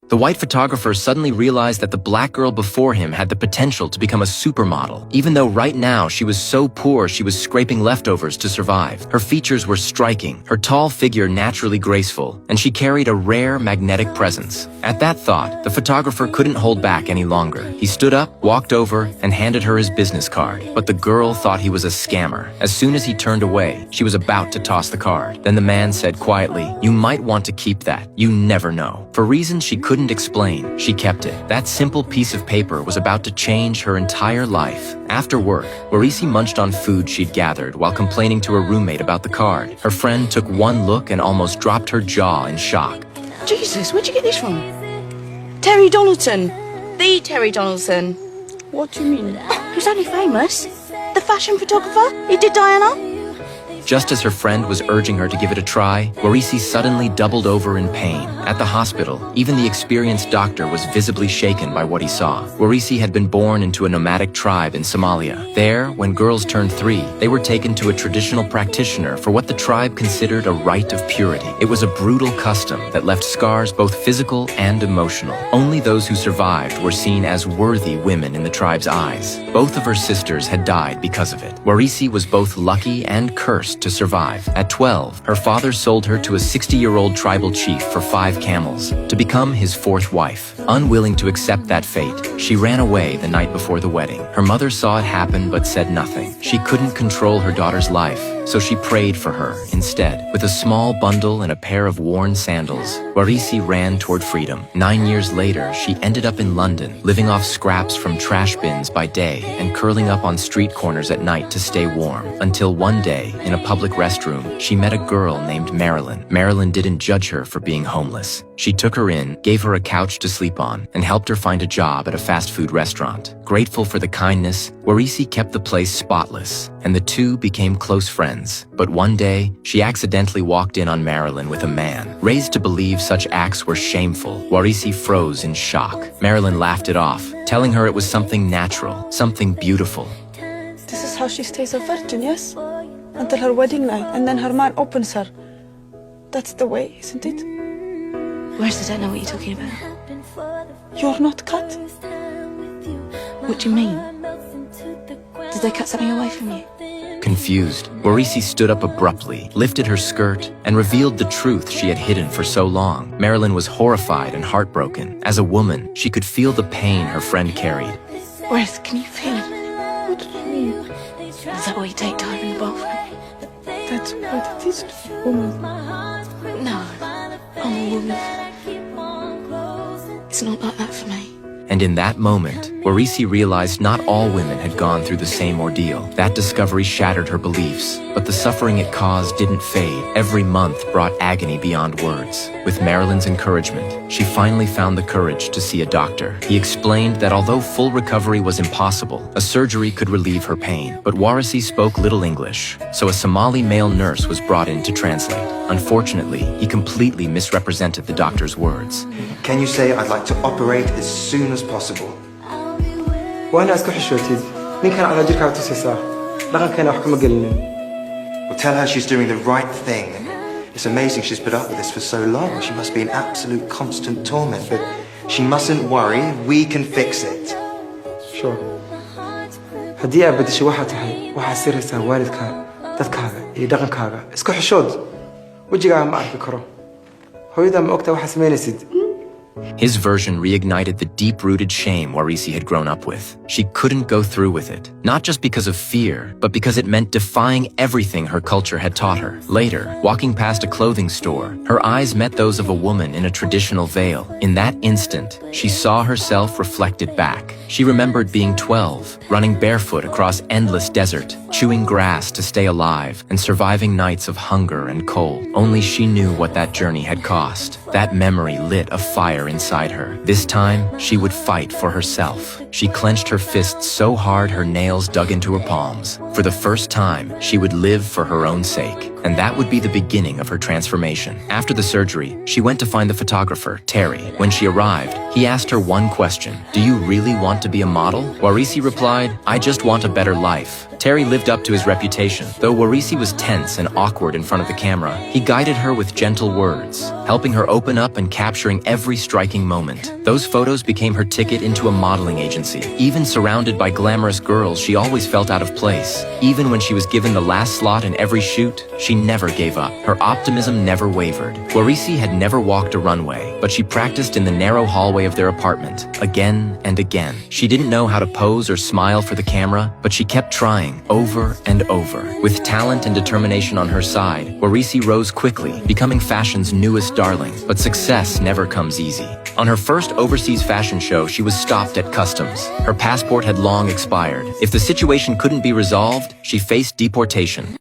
The white photographer suddenly realized that the black girl before him had the potential to become a supermodel, even though right now she was so poor she was scraping leftovers to survive. Her features were striking, her tall figure naturally graceful, and she carried a rare magnetic presence. At that thought, the photographer couldn't hold back any longer. He stood up, walked over, and handed her his business card. But the girl thought he was a scammer. As soon as he turned away, she was about to toss the card. Then the man said quietly, "You might want to keep that. You never know." For reasons she couldn't explain, she kept it. That simple piece of paper was about to change her entire life. After work, Warisi munched on food she'd gathered while complaining to her roommate about the card. Her friend took one look and almost dropped her jaw in shock. Jesus, where'd you get this from? Terry Donaldson. The Terry Donaldson. What do you mean? He's only famous. The fashion photographer. He did Diana. Just as her friend was urging her to give it a try, Warisi suddenly doubled over in pain. At the hospital, even the experienced doctor was visibly shaken by what he saw. Warisi had been born into a nomadic tribe in Somalia. There, when girls turned 3, they were taken to a traditional practitioner for what the tribe considered a rite of purity. It was a brutal custom that left scars both physical and emotional. Only those who survived were seen as worthy women in the tribe's eyes. Both of her sisters had died because of it. Warisi was both lucky and cursed to survive. At 12, her father sold her to a 60-year-old tribal chief for 5 camels to become his 4th wife. Unwilling to accept that fate, she ran away the night before the wedding. Her mother saw it happen but said nothing. She couldn't control her daughter's life, so she prayed for her instead. With a small bundle and a pair of worn sandals, Warisi ran toward freedom. 9 years later, she ended up in London, living off scraps from trash bins by day and curling up on street corners at night to stay warm. Until one day, in a public restroom, she met a girl named Marilyn. Marilyn didn't judge her for being homeless. She took her in, gave her a couch to sleep on, and helped her find a job at a fast food restaurant. Grateful for the kindness, Warisi kept the place spotless, and the two became close friends. But one day, she accidentally walked in on Marilyn with a man. Raised to believe such acts were shameful, Warisi froze in shock. Marilyn laughed it off, telling her it was something natural, something beautiful. This is how she stays a virgin, yes? Until her wedding night, and then her man opens her. That's the way, isn't it? Whereas I don't know what you're talking about. You're not cut. What do you mean? Did they cut something away from you? Confused, Warisi stood up abruptly, lifted her skirt, and revealed the truth she had hidden for so long. Marilyn was horrified and heartbroken. As a woman, she could feel the pain her friend carried. Whereas, can you feel it? What do you mean? Is that why you take time in the bathroom? That's what it is to be a woman. No, I'm a woman. It's not like that for me. And in that moment, Warisi realized not all women had gone through the same ordeal. That discovery shattered her beliefs, but the suffering it caused didn't fade. Every month brought agony beyond words. With Marilyn's encouragement, she finally found the courage to see a doctor. He explained that although full recovery was impossible, a surgery could relieve her pain. But Warisi spoke little English, so a Somali male nurse was brought in to translate. Unfortunately, he completely misrepresented the doctor's words. Can you say I'd like to operate as soon as possible? وأنا أسكح حشوتي مين كان على جركها وتسيسا لقد كان أحكم قلنا. Well, tell her she's doing the right thing. It's amazing she's put up with this for so long. She must be in absolute constant torment, but she mustn't worry. We can fix it. شو هدي أبدي شو واحد تحي واحد سيرسا والد كان تذكره يدقن كاغا اسكح حشود وجيها ما أعرف كره هو إذا ما أكتب واحد سمين يسد. His version reignited the deep-rooted shame Warisi had grown up with. She couldn't go through with it, not just because of fear, but because it meant defying everything her culture had taught her. Later, walking past a clothing store, her eyes met those of a woman in a traditional veil. In that instant, she saw herself reflected back. She remembered being 12, running barefoot across endless desert, chewing grass to stay alive, and surviving nights of hunger and cold. Only she knew what that journey had cost. That memory lit a fire inside her. This time, she would fight for herself. She clenched her fists so hard her nails dug into her palms. For the first time, she would live for her own sake. And that would be the beginning of her transformation. After the surgery, she went to find the photographer, Terry. When she arrived, he asked her one question: "Do you really want to be a model?" Warisi replied, "I just want a better life." Terry lived up to his reputation. Though Warisi was tense and awkward in front of the camera, he guided her with gentle words, helping her open up and capturing every striking moment. Those photos became her ticket into a modeling agency. Even surrounded by glamorous girls, she always felt out of place. Even when she was given the last slot in every shoot, she never gave up. Her optimism never wavered. Warisi had never walked a runway, but she practiced in the narrow hallway of their apartment, again and again. She didn't know how to pose or smile for the camera, but she kept trying, over and over. With talent and determination on her side, Warisi rose quickly, becoming fashion's newest darling. But success never comes easy. On her first overseas fashion show, she was stopped at customs. Her passport had long expired. If the situation couldn't be resolved, she faced deportation.